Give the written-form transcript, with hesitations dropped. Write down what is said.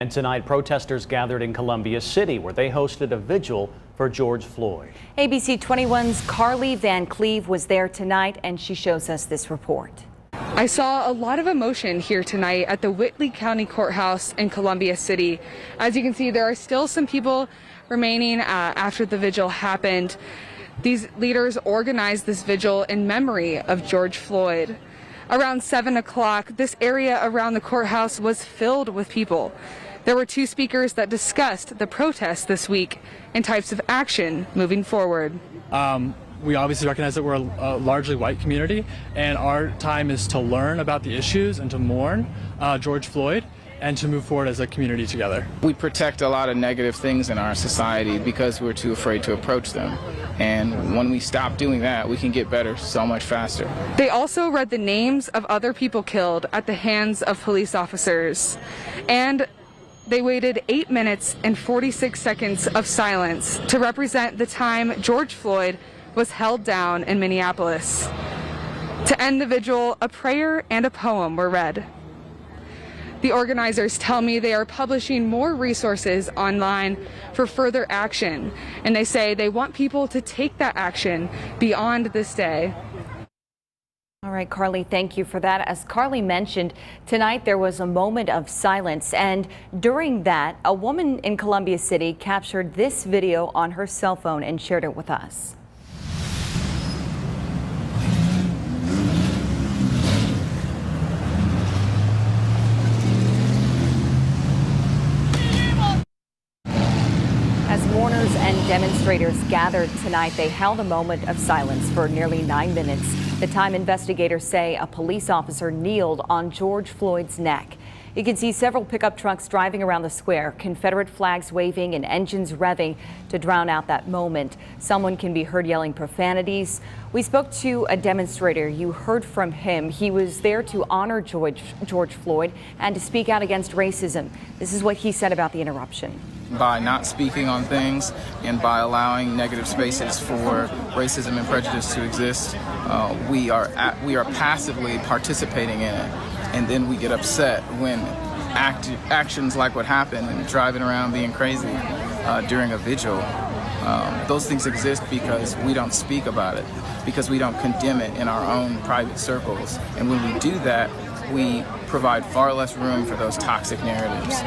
And tonight, protesters gathered in Columbia City, where they hosted a vigil for George Floyd. ABC 21's Carly Van Cleve was there tonight, and she shows us this report. I saw a lot of emotion here tonight at the Whitley County Courthouse in Columbia City. As you can see, there are still some people remaining after the vigil happened. These leaders organized this vigil in memory of George Floyd. Around 7 o'clock, this area around the courthouse was filled with people. There were two speakers that discussed the protests this week and types of action moving forward. We obviously recognize that we're a largely white community, and our time is to learn about the issues and to mourn George Floyd and to move forward as a community together. We protect a lot of negative things in our society because we're too afraid to approach them. And when we stop doing that, we can get better so much faster. They also read the names of other people killed at the hands of police officers. And they waited 8 minutes and 46 seconds of silence to represent the time George Floyd was held down in Minneapolis. To end the vigil, a prayer and a poem were read. The organizers tell me they are publishing more resources online for further action, and they say they want people to take that action beyond this day. All right, Carly, thank you for that. As Carly mentioned, tonight there was a moment of silence, and during that, a woman in Columbia City captured this video on her cell phone and shared it with us. As mourners and demonstrators gathered tonight, they held a moment of silence for nearly 9 minutes. The time investigators say a police officer kneeled on George Floyd's neck. You can see several pickup trucks driving around the square, Confederate flags waving and engines revving to drown out that moment. Someone can be heard yelling profanities. We spoke to a demonstrator. You heard from him. He was there to honor George Floyd and to speak out against racism. This is what he said about the interruption. By not speaking on things and by allowing negative spaces for racism and prejudice to exist, we are passively participating in it. And then we get upset when actions like what happened and driving around being crazy during a vigil, those things exist because we don't speak about it, because we don't condemn it in our own private circles. And when we do that, we provide far less room for those toxic narratives.